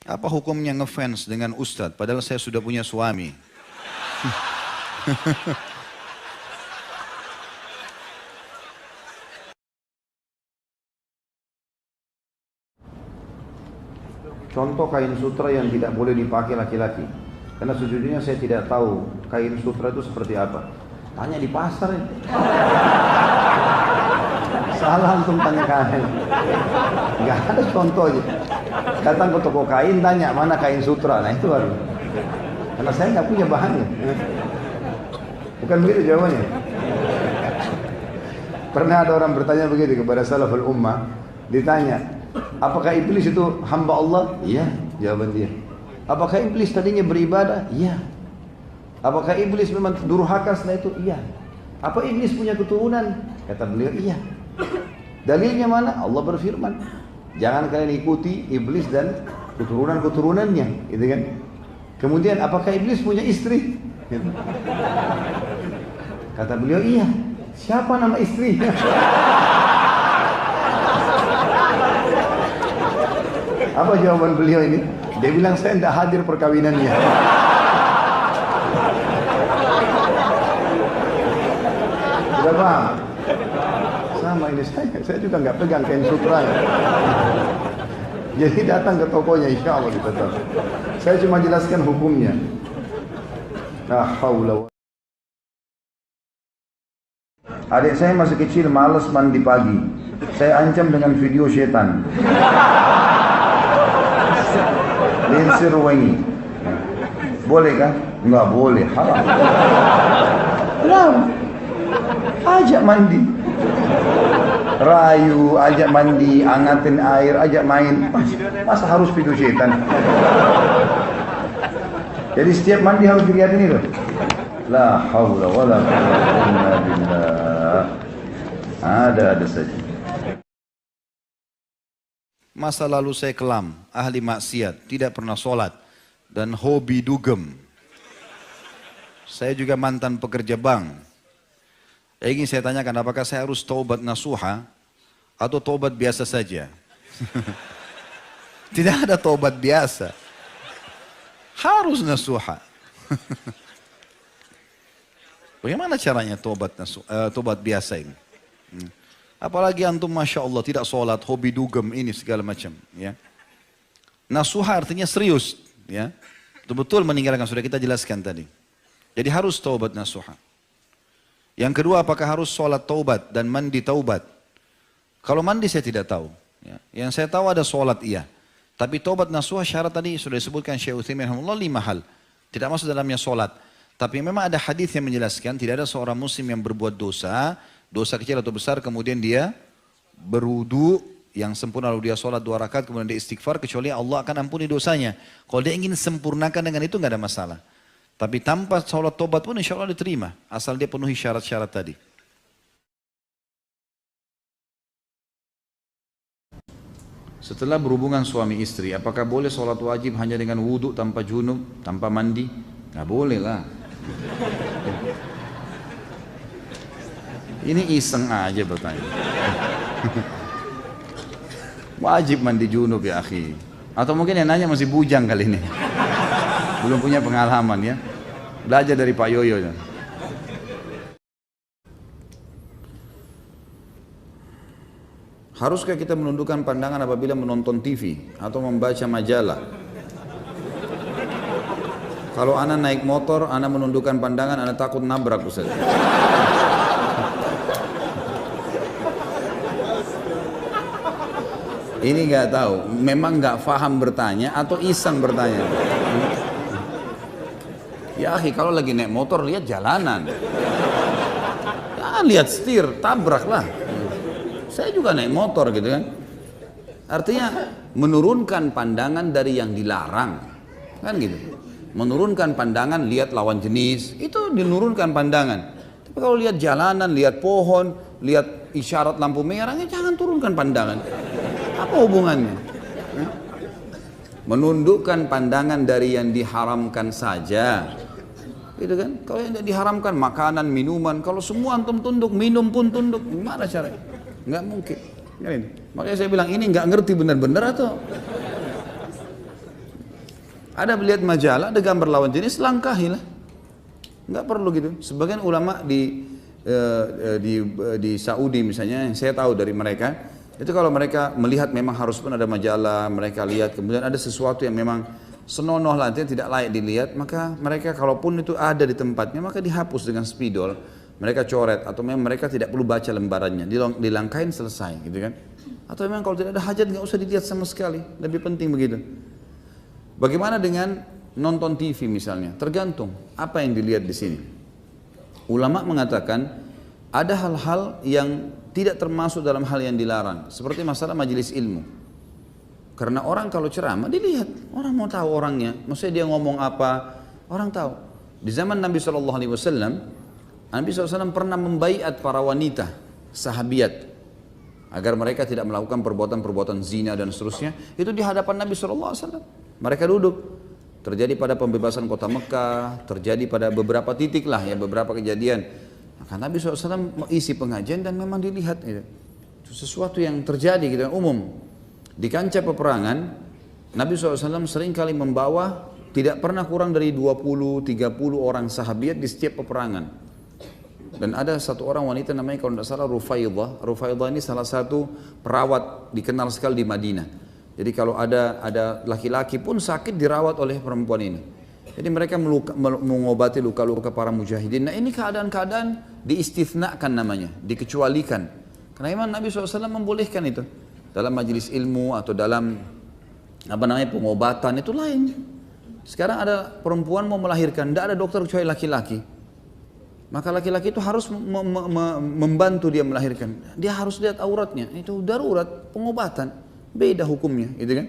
Apa hukumnya ngefans dengan ustadz padahal saya sudah punya suami? Contoh kain sutra yang tidak boleh dipakai laki-laki. Karena sejujurnya saya tidak tahu kain sutra itu seperti apa. Tanya di pasar ya. Salah antum tanya kain. Gak ada contoh aja. Datang ke toko kain tanya mana kain sutra. Nah itu baru. Karena saya nggak punya bahannya. Bukan begitu jawabannya. Pernah ada orang bertanya begitu kepada salaful ummah. Ditanya, apakah iblis itu hamba Allah? Iya, jawaban dia. Apakah iblis tadinya beribadah? Iya. Apakah iblis memang durhaka setelah itu? Iya. Apa iblis punya keturunan? Kata beliau, iya. Dalilnya mana? Allah berfirman, jangan kalian ikuti iblis dan keturunan-keturunannya, gitu kan? Kemudian, apakah iblis punya istri? Kata beliau, iya. Siapa nama istrinya? Apa jawaban beliau ini? Dia bilang saya tidak hadir perkawinannya. Sudah paham? Sama ini saya juga nggak pegang kain sutra. Jadi datang ke tokonya, insya Allah kita tahu. Saya cuma jelaskan hukumnya. La haula. Adik saya masih kecil, malas mandi pagi. Saya ancam dengan video setan. Linsir wangi. Boleh kan? Enggak boleh, haram. Haram. Ajak mandi. Rayu, ajak mandi, angatin air, ajak main. Masa harus video setan? Jadi setiap mandi harus dilihat ini loh. La haula wala quwwata illa billah. Ada saja. Masa lalu saya kelam, ahli maksiat, tidak pernah sholat, dan hobi dugem. Saya juga mantan pekerja bank. Ingin saya tanyakan, apakah saya harus taubat nasuha atau taubat biasa saja? Tidak ada taubat biasa. Harus nasuha. Bagaimana caranya taubat biasa ini? Apalagi antum Masya Allah tidak sholat, hobi dugem ini segala macam. Ya. Nasuha artinya serius. Ya. Betul-betul meninggalkan, sudah kita jelaskan tadi. Jadi harus taubat nasuha. Yang kedua, apakah harus sholat taubat dan mandi taubat? Kalau mandi saya tidak tahu. Ya. Yang saya tahu ada sholat iya. Tapi taubat nasuha syarat tadi sudah disebutkan Syekh Utsaimin rahimahullah 5 hal. Tidak masuk dalamnya sholat. Tapi memang ada hadis yang menjelaskan tidak ada seorang muslim yang berbuat dosa, dosa kecil atau besar, kemudian dia berwudu yang sempurna lalu dia sholat 2 rakaat, kemudian dia istighfar, kecuali Allah akan ampuni dosanya. Kalau dia ingin sempurnakan dengan itu nggak ada masalah. Tapi tanpa sholat tobat pun insya Allah diterima, asal dia penuhi syarat-syarat tadi. Setelah berhubungan suami istri, apakah boleh sholat wajib hanya dengan wudu tanpa junub, tanpa mandi? Nggak boleh lah. Ini iseng aja bertanya. Wajib mandi junub ya akhi. Atau mungkin yang nanya masih bujang kali ini. Belum punya pengalaman ya. Belajar dari Pak Yoyo ya. Haruskah kita menundukkan pandangan apabila menonton TV atau membaca majalah? Kalau anak naik motor, anak menundukkan pandangan, anak takut nabrak Ustaz. Ini nggak tahu, memang nggak paham bertanya atau iseng bertanya. Ya akhi, kalau lagi naik motor lihat jalanan, jangan lihat setir, tabraklah. Saya juga naik motor gitu kan. Artinya menurunkan pandangan dari yang dilarang, kan gitu. Menurunkan pandangan, lihat lawan jenis, itu dinurunkan pandangan. Tapi kalau lihat jalanan, lihat pohon, lihat isyarat lampu merah, ya jangan turunkan pandangan. Apa hubungannya? Menundukkan pandangan dari yang diharamkan saja. Gitu kan? Kalau yang diharamkan makanan, minuman, kalau semua antum tunduk, minum pun tunduk, gimana caranya? Nggak mungkin. Makanya saya bilang ini nggak ngerti benar-benar atau Ada melihat majalah, ada gambar lawan jenis, langkahilah. Nggak perlu gitu. Sebagian ulama di Saudi misalnya, yang saya tahu dari mereka, itu kalau mereka melihat memang harus pun ada majalah, mereka lihat, kemudian ada sesuatu yang memang senonoh lah, tidak layak dilihat, maka mereka kalaupun itu ada di tempatnya, maka dihapus dengan spidol, mereka coret, atau memang mereka tidak perlu baca lembarannya, dilangkain selesai gitu kan. Atau memang kalau tidak ada hajat nggak usah dilihat sama sekali, lebih penting begitu. Bagaimana dengan nonton TV misalnya? Tergantung apa yang dilihat di sini. Ulama mengatakan ada hal-hal yang tidak termasuk dalam hal yang dilarang, seperti masalah majelis ilmu. Karena orang kalau ceramah dilihat, orang mau tahu orangnya, maksudnya dia ngomong apa, orang tahu. Di zaman Nabi SAW, Nabi SAW pernah membaiat para wanita, sahabiat, agar mereka tidak melakukan perbuatan-perbuatan zina dan seterusnya. Itu di hadapan Nabi SAW. Mereka duduk. Terjadi pada pembebasan kota Mekah, terjadi pada beberapa titik lah ya, beberapa kejadian. Maka Nabi SAW isi pengajian dan memang dilihat itu sesuatu yang terjadi gitu umum. Di kancah peperangan, Nabi SAW sering kali membawa tidak pernah kurang dari 20-30 orang sahabiat di setiap peperangan. Dan ada satu orang wanita namanya kalau tidak salah Rufaidah. Rufaidah ini salah satu perawat dikenal sekali di Madinah. Jadi kalau ada laki-laki pun sakit dirawat oleh perempuan ini. Jadi mereka mengobati luka-luka para mujahidin. Nah ini keadaan-keadaan diistithnakan namanya, dikecualikan. Karena memang Nabi SAW membolehkan itu. Dalam majelis ilmu atau dalam pengobatan itu lain. Sekarang ada perempuan mau melahirkan, tidak ada dokter kecuali laki-laki. Maka laki-laki itu harus membantu dia melahirkan. Dia harus lihat auratnya. Itu darurat pengobatan. Beda hukumnya, gitu kan?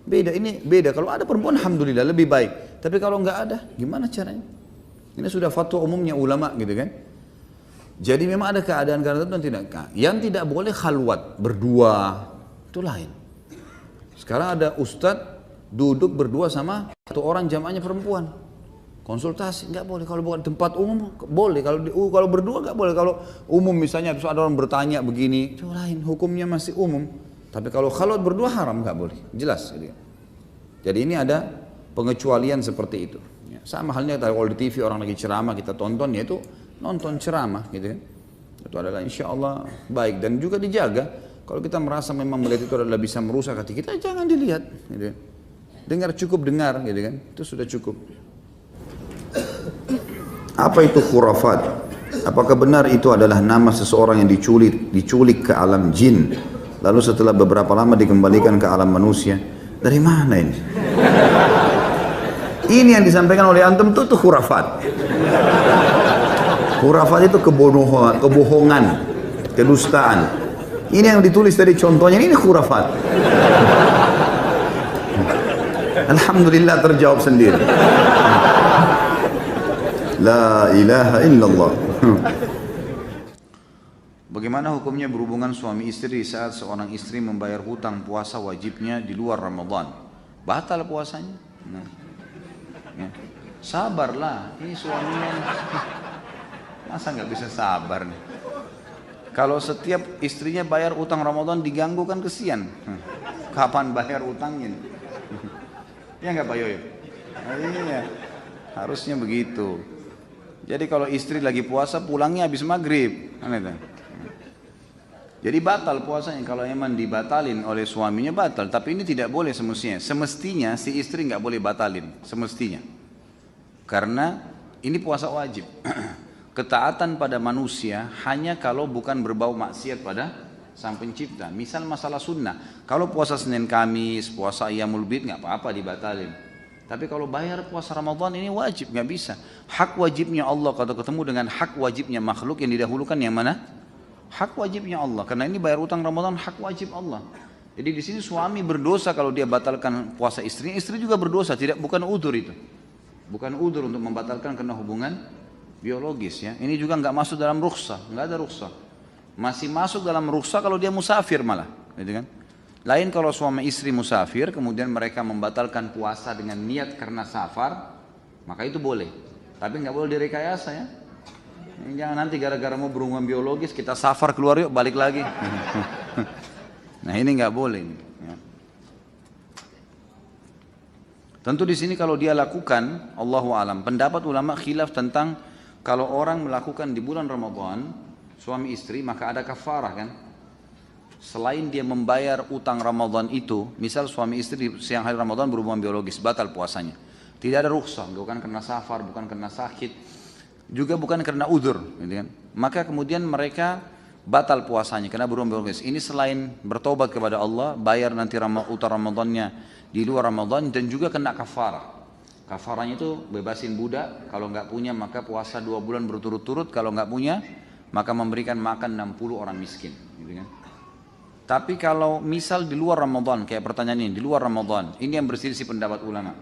Beda, ini beda. Kalau ada perempuan, alhamdulillah lebih baik. Tapi kalau nggak ada, gimana caranya? Ini sudah fatwa umumnya ulama, gitu kan? Jadi memang ada keadaan-keadaan tertentu yang tidak boleh khalwat berdua, itu lain. Sekarang ada ustadz duduk berdua sama satu orang jamaahnya perempuan, konsultasi nggak boleh. Kalau bukan tempat umum boleh. Kalau berdua nggak boleh. Kalau umum misalnya terus ada orang bertanya begini, itu lain. Hukumnya masih umum. Tapi kalau khalwat berdua haram, nggak boleh, jelas. Jadi ini ada pengecualian seperti itu. Sama halnya kalau di TV orang lagi ceramah kita tonton, yaitu nonton ceramah, gitu kan? Itu adalah insya Allah baik dan juga dijaga. Kalau kita merasa memang melihat itu adalah bisa merusak hati kita, jangan dilihat. Gitu. Dengar cukup dengar, gitu kan? Itu sudah cukup. Apa itu khurafat? Apakah benar itu adalah nama seseorang yang diculik ke alam jin? Lalu setelah beberapa lama dikembalikan ke alam manusia. Dari mana ini? Ini yang disampaikan oleh antum itu khurafat. Khurafat itu kebohongan, kedustaan. Ini yang ditulis tadi contohnya, ini khurafat. Alhamdulillah terjawab sendiri. La ilaha illallah. Bagaimana hukumnya berhubungan suami istri saat seorang istri membayar hutang puasa wajibnya di luar Ramadan? Batal puasanya? Nah. Ya. Sabarlah, ini suaminya. Masa nggak bisa sabar nih? Kalau setiap istrinya bayar utang Ramadan diganggu kan kesian. Kapan bayar utangnya? Ya nggak Pak Yoyo? Iya, harusnya begitu. Jadi kalau istri lagi puasa pulangnya habis maghrib, kan itu. Jadi batal puasanya kalau emang dibatalin oleh suaminya batal. Tapi ini tidak boleh semestinya. Semestinya si istri nggak boleh batalin, semestinya. Karena ini puasa wajib. Ketaatan pada manusia hanya kalau bukan berbau maksiat pada Sang Pencipta. Misal masalah sunnah. Kalau puasa Senin Kamis, puasa Ayyamul Bid nggak apa-apa dibatalin. Tapi kalau bayar puasa Ramadan ini wajib, nggak bisa. Hak wajibnya Allah kalau ketemu dengan hak wajibnya makhluk yang didahulukan yang mana? Hak wajibnya Allah, karena ini bayar utang Ramadan hak wajib Allah. Jadi di sini suami berdosa kalau dia batalkan puasa istrinya, istri juga berdosa, bukan udzur itu. Bukan udzur untuk membatalkan karena hubungan biologis ya. Ini juga nggak masuk dalam rukhsah, nggak ada rukhsah. Masih masuk dalam rukhsah kalau dia musafir malah, gitu kan? Lain kalau suami istri musafir, kemudian mereka membatalkan puasa dengan niat karena safar, maka itu boleh. Tapi nggak boleh direkayasa ya. Jangan nanti gara-gara mau berhubungan biologis kita safar keluar yuk balik lagi. Nah ini nggak boleh. Tentu di sini kalau dia lakukan, Allahu alam. Pendapat ulama khilaf tentang kalau orang melakukan di bulan Ramadan, suami istri, maka ada kafarah kan? Selain dia membayar utang Ramadan itu, misal suami istri di siang hari Ramadan berhubungan biologis, batal puasanya. Tidak ada rukhsah, bukan karena safar, bukan karena sakit, juga bukan karena udzur, gitu kan? Maka kemudian mereka batal puasanya karena berhubungan biologis. Ini selain bertobat kepada Allah, bayar nanti utang Ramadannya di luar Ramadan, dan juga kena kafarah. Kafarahnya itu bebasin budak, kalau nggak punya maka puasa 2 bulan berturut-turut, kalau nggak punya maka memberikan makan 60 orang miskin, gitu kan? Tapi kalau misal di luar Ramadan, kayak pertanyaan ini, di luar Ramadan, ini yang berselisih pendapat ulama.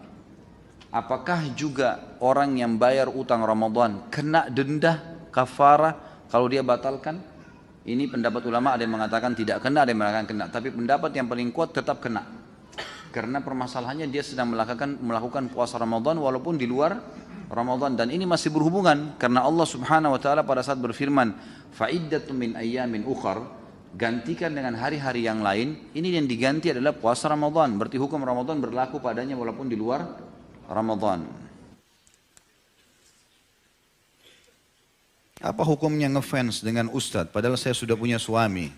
Apakah juga orang yang bayar utang Ramadan kena denda kafarah kalau dia batalkan? Ini pendapat ulama, ada yang mengatakan tidak kena, ada yang mengatakan kena. Tapi pendapat yang paling kuat tetap kena. Karena permasalahannya dia sedang melakukan puasa Ramadan walaupun di luar Ramadan. Dan ini masih berhubungan karena Allah Subhanahu wa taala pada saat berfirman, "Fa'iddatun min ayyamin ukhar", gantikan dengan hari-hari yang lain. Ini yang diganti adalah puasa Ramadan. Berarti hukum Ramadan berlaku padanya walaupun di luar Ramadan. Apa hukumnya ngefans dengan ustadz padahal saya sudah punya suami?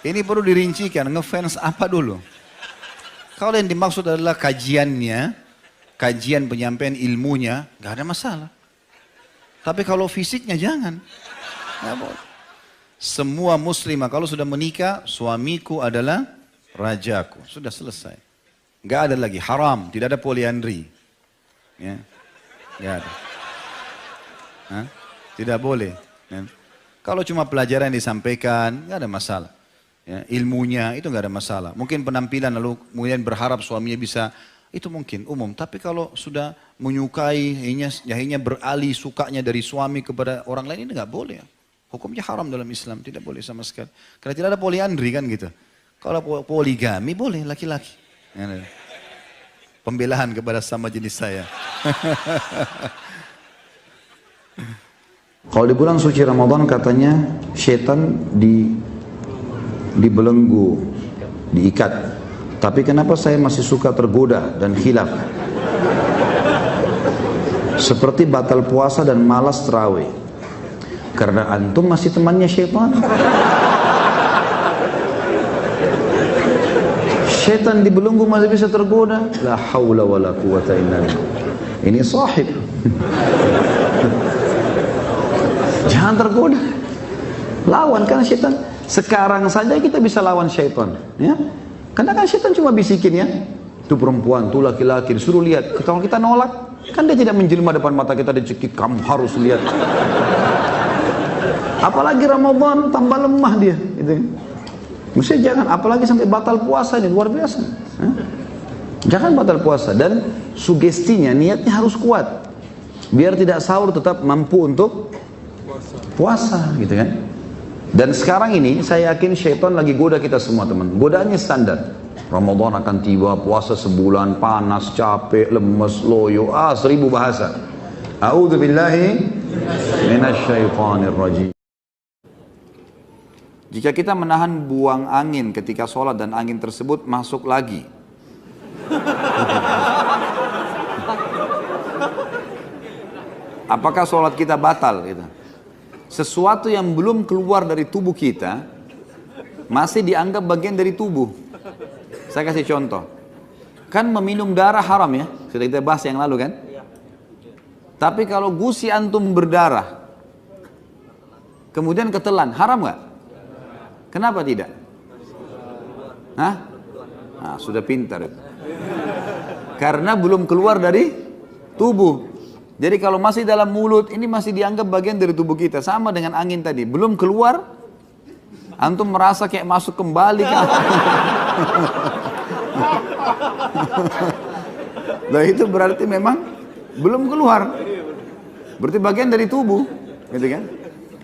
Ini perlu dirincikan, ngefans apa dulu? Kalau yang dimaksud adalah kajiannya, kajian penyampaian ilmunya, gak ada masalah. Tapi kalau fisiknya jangan. Gak boleh. Semua muslimah kalau sudah menikah, suamiku adalah rajaku. Sudah selesai. Gak ada lagi, haram, tidak ada poliandri. Ya. Gak ada. Hah? Tidak boleh. Ya. Kalau cuma pelajaran yang disampaikan, gak ada masalah. Ya, ilmunya itu nggak ada masalah. Mungkin penampilan lalu kemudian berharap suaminya bisa, itu mungkin umum. Tapi kalau sudah menyukai, akhirnya beralih sukanya dari suami kepada orang lain, ini nggak boleh. Hukumnya haram dalam Islam, tidak boleh sama sekali. Karena tidak ada poliandri kan gitu. Kalau poligami boleh laki-laki. Ya, pembelaan kepada sama jenis saya. Kalau di bulan suci Ramadan katanya setan dibelenggu, diikat. Tapi kenapa saya masih suka tergoda dan khilaf? Seperti batal puasa dan malas tarawih. Karena antum masih temannya syaitan. Syaitan dibelenggu masih bisa tergoda. La haula wala quwata illa billah. Ini sahib. Jangan tergoda. Lawan kan syaitan. Sekarang saja kita bisa lawan syaitan, ya. Karena kan syaitan cuma bisikin ya, itu perempuan, itu laki-laki, disuruh lihat. Kalau kita nolak, kan dia tidak menjelma depan mata kita, dia cekik, kamu harus lihat. Apalagi Ramadan, tambah lemah dia, gitu. Mesti jangan, apalagi sampai batal puasa, ini luar biasa. Ya? Jangan batal puasa, dan sugestinya, niatnya harus kuat. Biar tidak sahur, tetap mampu untuk puasa, gitu kan. Dan sekarang ini saya yakin syaitan lagi goda kita semua teman. Godaannya standar. Ramadan akan tiba, puasa sebulan, panas, capek, lemes, loyo, 1000 bahasa. A'udzubillahi minasyaitonir rajim. Jika kita menahan buang angin ketika sholat dan angin tersebut masuk lagi, apakah sholat kita batal? Gitu. Sesuatu yang belum keluar dari tubuh kita masih dianggap bagian dari tubuh. Saya kasih contoh. Kan meminum darah haram ya, sudah kita bahas yang lalu kan. Tapi kalau gusi antum berdarah, kemudian ketelan, haram nggak? Kenapa tidak? Hah? Nah, sudah pintar. Karena belum keluar dari tubuh. Jadi kalau masih dalam mulut, ini masih dianggap bagian dari tubuh kita. Sama dengan angin tadi, belum keluar, antum merasa kayak masuk kembali kan? Nah itu berarti memang belum keluar. Berarti bagian dari tubuh, gitu kan?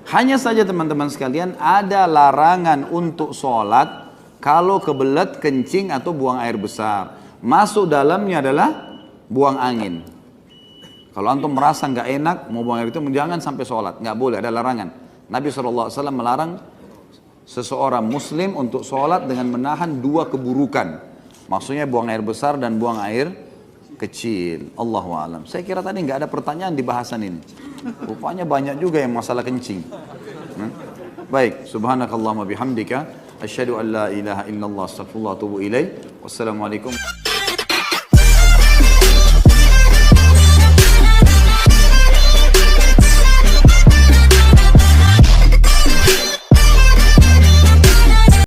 Hanya saja teman-teman sekalian, ada larangan untuk sholat kalau kebelet, kencing atau buang air besar. Masuk dalamnya adalah buang angin. Kalau antum merasa nggak enak mau buang air itu, jangan sampai sholat, nggak boleh, ada larangan. Nabi SAW melarang seseorang muslim untuk sholat dengan menahan dua keburukan. Maksudnya buang air besar dan buang air kecil. Allahu a'lam. Saya kira tadi nggak ada pertanyaan di bahasan ini. Rupanya banyak juga yang masalah kencing. Baik, subhanakallahumma bihamdika asyhadu an la ilaha illallah astaghfirullah wa atubu ilaik. Wassalamualaikum.